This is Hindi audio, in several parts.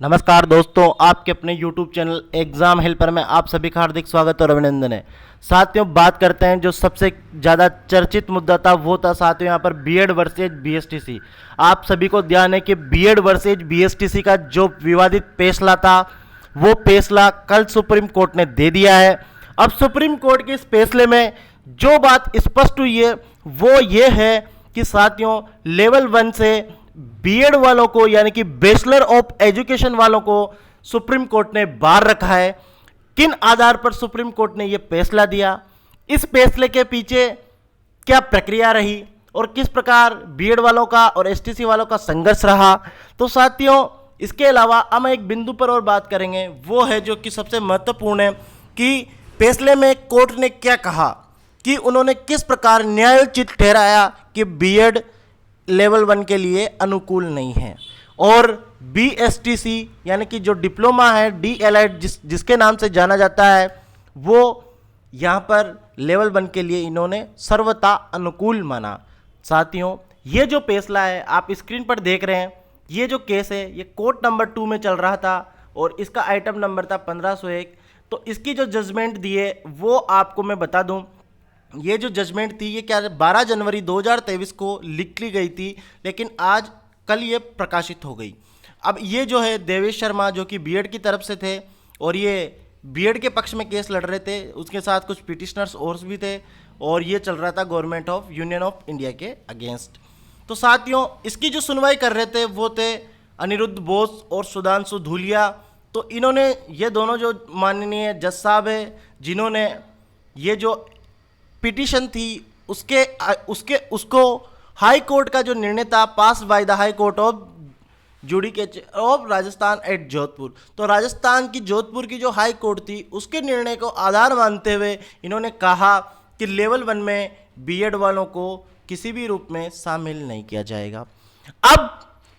नमस्कार दोस्तों, आपके अपने YouTube चैनल एग्जाम हेल्पर में आप सभी का हार्दिक स्वागत और अभिनंदन है। साथियों, बात करते हैं जो सबसे ज़्यादा चर्चित मुद्दा था, वो था साथियों यहाँ पर बीएड वर्सेज बीएसटीसी। आप सभी को ध्यान है कि बीएड वर्सेज बीएसटीसी का जो विवादित फैसला था, वो फैसला कल सुप्रीम कोर्ट ने दे दिया है। अब सुप्रीम कोर्ट के इस फैसले में जो बात स्पष्ट हुई है वो ये है कि साथियों लेवल 1 से बीएड वालों को यानी कि बैचलर ऑफ एजुकेशन वालों को सुप्रीम कोर्ट ने बाहर रखा है। किन आधार पर सुप्रीम कोर्ट ने यह फैसला दिया, इस फैसले के पीछे क्या प्रक्रिया रही और किस प्रकार बीएड वालों का और एसटीसी वालों का संघर्ष रहा, तो साथियों इसके अलावा हम एक बिंदु पर और बात करेंगे, वो है जो कि सबसे महत्वपूर्ण है कि फैसले में कोर्ट ने क्या कहा, कि उन्होंने किस प्रकार न्यायोचित ठहराया कि बीएड लेवल 1 के लिए अनुकूल नहीं है और बीएसटीसी यानी कि जो डिप्लोमा है डीएलएड जिसके नाम से जाना जाता है, वो यहाँ पर लेवल 1 के लिए इन्होंने सर्वथा अनुकूल माना। साथियों ये जो फैसला है आप स्क्रीन पर देख रहे हैं, ये जो केस है ये कोर्ट नंबर 2 में चल रहा था और इसका आइटम नंबर था 1501। तो इसकी जो जजमेंट दी है वो आपको मैं बता दूं, ये जो जजमेंट थी ये क्या 12 जनवरी 2023 को लिख ली गई थी, लेकिन आज कल ये प्रकाशित हो गई। अब ये जो है देवेश शर्मा जो कि बीएड की तरफ से थे और ये बीएड के पक्ष में केस लड़ रहे थे, उसके साथ कुछ पिटिशनर्स और भी थे और ये चल रहा था government of union of India के अगेंस्ट। तो साथियों इसकी जो सुनवाई कर रहे थे वो थे अनिरुद्ध बोस और सुधांशु धूलिया। तो इन्होंने ये दोनों जो माननीय जज साहब है जिन्होंने ये जो पिटीशन थी उसको हाई कोर्ट का जो निर्णय था pass by the High Court of Judicature of Rajasthan at Jodhpur, तो राजस्थान की जोधपुर की जो हाई कोर्ट थी उसके निर्णय को आधार मानते हुए इन्होंने कहा कि लेवल 1 में बीएड वालों को किसी भी रूप में शामिल नहीं किया जाएगा। अब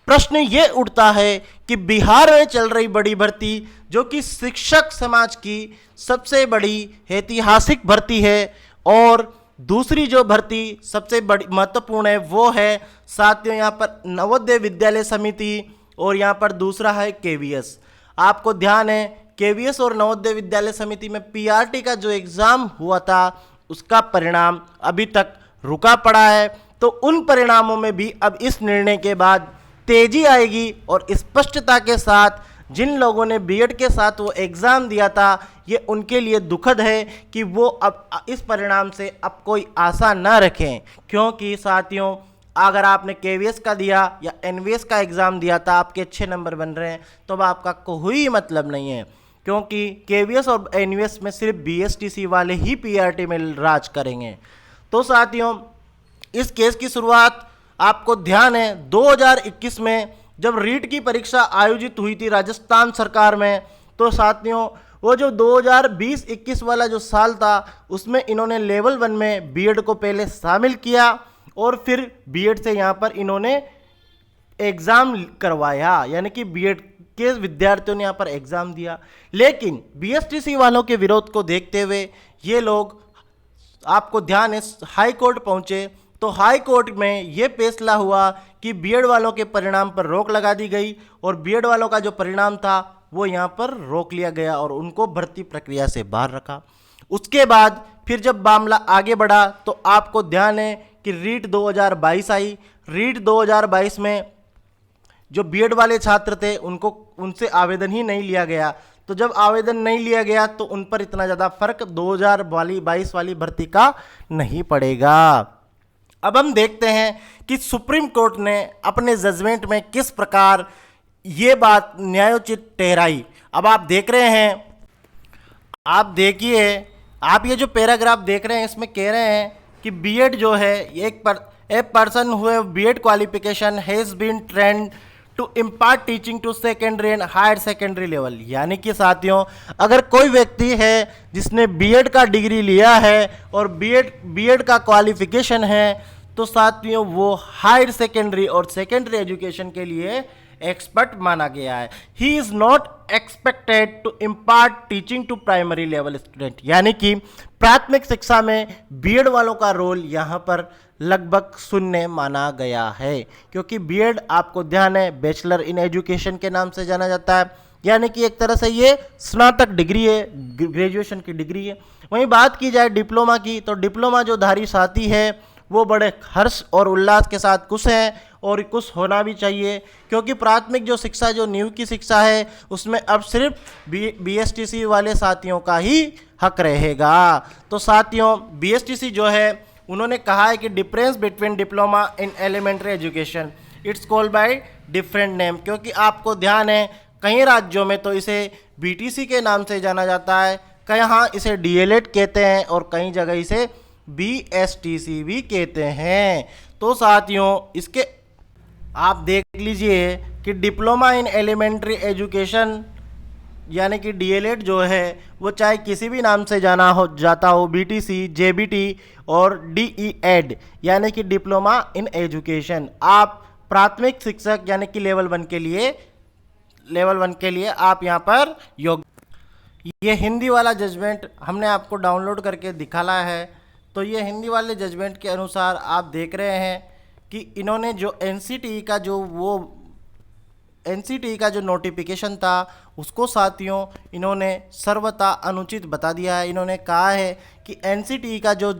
प्रश्न ये उठता है कि बिहार में चल रही बड़ी भर्ती जो कि शिक्षक समाज की सबसे बड़ी ऐतिहासिक भर्ती है और दूसरी जो भर्ती सबसे बड़ी महत्वपूर्ण है वो है साथियों यहाँ पर नवोदय विद्यालय समिति और यहाँ पर दूसरा है केवीएस। आपको ध्यान है केवीएस और नवोदय विद्यालय समिति में पीआरटी का जो एग्ज़ाम हुआ था उसका परिणाम अभी तक रुका पड़ा है। तो उन परिणामों में भी अब इस निर्णय के बाद तेजी आएगी और स्पष्टता के साथ जिन लोगों ने बीएड के साथ वो एग्ज़ाम दिया था ये उनके लिए दुखद है कि वो अब इस परिणाम से अब कोई आशा ना रखें, क्योंकि साथियों अगर आपने केवीएस का दिया या एनवीएस का एग्ज़ाम दिया था आपके अच्छे नंबर बन रहे हैं तो अब आपका कोई मतलब नहीं है, क्योंकि केवीएस और एनवीएस में सिर्फ बीएसटीसी वाले ही पीआरटी में राज करेंगे। तो साथियों इस केस की शुरुआत आपको ध्यान है 2021 में जब रीट की परीक्षा आयोजित हुई थी राजस्थान सरकार में, तो साथियों वो जो 2020-21 वाला जो साल था उसमें इन्होंने लेवल 1 में बीएड को पहले शामिल किया और फिर बीएड से यहाँ पर इन्होंने एग्ज़ाम करवाया, यानी कि बीएड के विद्यार्थियों ने यहाँ पर एग्ज़ाम दिया। लेकिन बीएसटीसी वालों के विरोध को देखते हुए ये लोग, आपको ध्यान है, हाई कोर्ट पहुँचे तो हाई कोर्ट में ये फैसला हुआ कि बीएड वालों के परिणाम पर रोक लगा दी गई और बीएड वालों का जो परिणाम था वो यहाँ पर रोक लिया गया और उनको भर्ती प्रक्रिया से बाहर रखा। उसके बाद फिर जब मामला आगे बढ़ा तो आपको ध्यान है कि रीट 2022 आई। रीट 2022 में जो बीएड वाले छात्र थे उनसे आवेदन ही नहीं लिया गया। तो जब आवेदन नहीं लिया गया तो उन पर इतना ज़्यादा फर्क 2022 वाली भर्ती का नहीं पड़ेगा। अब हम देखते हैं कि सुप्रीम कोर्ट ने अपने जजमेंट में किस प्रकार ये बात न्यायोचित ठहराई। अब आप देख रहे हैं, आप देखिए, आप ये जो पैराग्राफ देख रहे हैं इसमें कह रहे हैं कि बीएड जो है a person who BEd qualification has been trained to impart teaching to secondary and higher secondary level. यानी कि साथियों अगर कोई व्यक्ति है जिसने बीएड का डिग्री लिया है और बीएड का क्वालिफिकेशन है तो साथियों वो हायर सेकेंडरी और सेकेंडरी एजुकेशन के लिए एक्सपर्ट माना गया है। He is not expected to impart teaching to primary level student, यानी कि प्राथमिक शिक्षा में बीएड वालों का रोल यहाँ पर लगभग शून्य माना गया है, क्योंकि बीएड आपको ध्यान है बैचलर इन एजुकेशन के नाम से जाना जाता है, यानी कि एक तरह से ये स्नातक डिग्री है, ग्रेजुएशन की डिग्री है। वहीं बात की जाए डिप्लोमा की, तो डिप्लोमा जो धारी साथी है वो बड़े हर्ष और उल्लास के साथ खुश हैं और खुश होना भी चाहिए, क्योंकि प्राथमिक जो शिक्षा जो नींव की शिक्षा है उसमें अब सिर्फ बीएसटीसी वाले साथियों का ही हक रहेगा। तो साथियों बीएसटीसी जो है उन्होंने कहा है कि difference between diploma in elementary education it's called by different name, क्योंकि आपको ध्यान है कई राज्यों में तो इसे बीटीसी के नाम से जाना जाता है, कहीं इसे डीएलएड कहते हैं और कई जगह इसे बीएसटीसी भी कहते हैं। तो साथियों इसके आप देख लीजिए कि डिप्लोमा इन एलिमेंट्री एजुकेशन यानी कि डीएलएड जो है वो चाहे किसी भी नाम से जाता हो, बीटीसी, जेबीटी और डीईएड यानी कि डिप्लोमा इन एजुकेशन, आप प्राथमिक शिक्षक यानी कि लेवल 1 के लिए आप यहाँ पर ये हिंदी वाला जजमेंट हमने आपको डाउनलोड करके दिखाला है। तो ये हिंदी वाले जजमेंट के अनुसार आप देख रहे हैं कि इन्होंने जो एनसीटीई का जो नोटिफिकेशन था उसको साथियों इन्होंने सर्वथा अनुचित बता दिया है। इन्होंने कहा है कि एनसीटीई का जो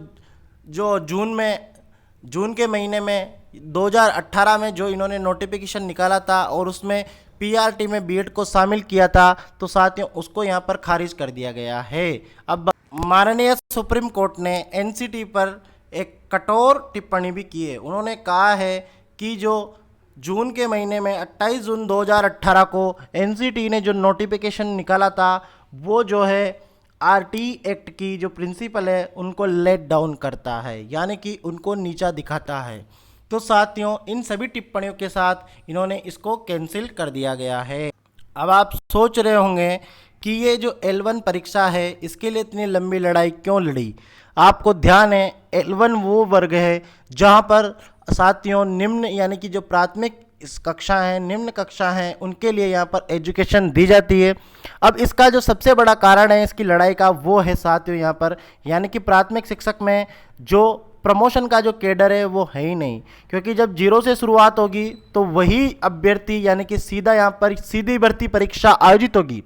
जून के महीने में 2018 में जो इन्होंने नोटिफिकेशन निकाला था और उसमें पीआरटी में बीएड को शामिल किया था, तो साथियों उसको यहाँ पर खारिज कर दिया गया है। अब माननीय सुप्रीम कोर्ट ने एनसीटी पर एक कठोर टिप्पणी भी की है। उन्होंने कहा है कि जो जून के महीने में 28 जून 2018 को एनसीटी ने जो नोटिफिकेशन निकाला था वो जो है आरटी एक्ट की जो प्रिंसिपल है उनको लेट डाउन करता है, यानी कि उनको नीचा दिखाता है। तो साथियों इन सभी टिप्पणियों के साथ इन्होंने इसको कैंसिल कर दिया गया है। अब आप सोच रहे होंगे कि ये जो L1 परीक्षा है इसके लिए इतनी लंबी लड़ाई क्यों लड़ी। आपको ध्यान है L1 वो वर्ग है जहाँ पर साथियों निम्न यानी कि जो प्राथमिक कक्षा हैं, निम्न कक्षा हैं, उनके लिए यहाँ पर एजुकेशन दी जाती है। अब इसका जो सबसे बड़ा कारण है इसकी लड़ाई का वो है साथियों यहाँ पर यानी कि प्राथमिक शिक्षक में जो प्रमोशन का जो कैडर है वो है ही नहीं, क्योंकि जब 0 से शुरुआत होगी तो वही अभ्यर्थी यानी कि सीधा यहाँ पर सीधी भर्ती परीक्षा आयोजित होगी।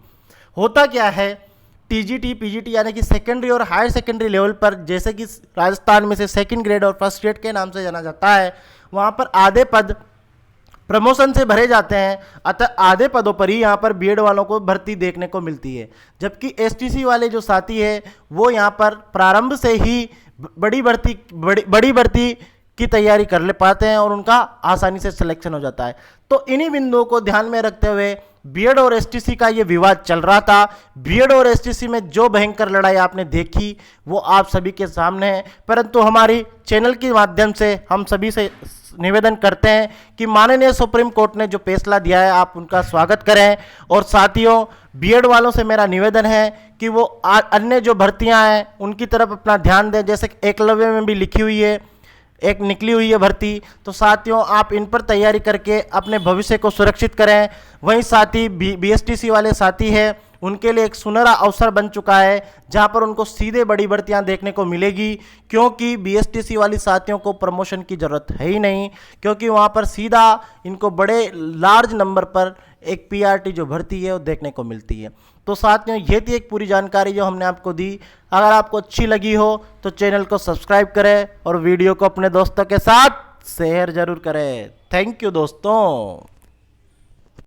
होता क्या है टीजीटी पीजीटी यानी कि सेकेंडरी और हायर सेकेंडरी लेवल पर, जैसे कि राजस्थान में से सेकंड ग्रेड और फर्स्ट ग्रेड के नाम से जाना जाता है, वहाँ पर आधे पद प्रमोशन से भरे जाते हैं, अतः आधे पदों पर ही यहाँ पर बीएड वालों को भर्ती देखने को मिलती है। जबकि एसटीसी वाले जो साथी है वो यहाँ पर प्रारंभ से ही बड़ी भर्ती की तैयारी कर ले पाते हैं और उनका आसानी से सिलेक्शन हो जाता है। तो इन्हीं बिंदुओं को ध्यान में रखते हुए बीएड और एसटीसी का ये विवाद चल रहा था। बीएड और एसटीसी में जो भयंकर लड़ाई आपने देखी वो आप सभी के सामने है, परंतु हमारी चैनल के माध्यम से हम सभी से निवेदन करते हैं कि माननीय सुप्रीम कोर्ट ने जो फैसला दिया है आप उनका स्वागत करें। और साथियों बीएड वालों से मेरा निवेदन है कि वो अन्य जो भर्तियां हैं उनकी तरफ अपना ध्यान दें, जैसे एकलव्य में भी लिखी हुई है, एक निकली हुई है भर्ती, तो साथियों आप इन पर तैयारी करके अपने भविष्य को सुरक्षित करें। वहीं साथी बीएसटीसी वाले साथी हैं उनके लिए एक सुनहरा अवसर बन चुका है जहां पर उनको सीधे बड़ी भर्तियां देखने को मिलेगी, क्योंकि बीएसटीसी वाली साथियों को प्रमोशन की ज़रूरत है ही नहीं, क्योंकि वहां पर सीधा इनको बड़े लार्ज नंबर पर एक पीआरटी जो भर्ती है वो देखने को मिलती है। तो साथियों ये थी एक पूरी जानकारी जो हमने आपको दी। अगर आपको अच्छी लगी हो तो चैनल को सब्सक्राइब करें और वीडियो को अपने दोस्तों के साथ शेयर जरूर करें। थैंक यू दोस्तों।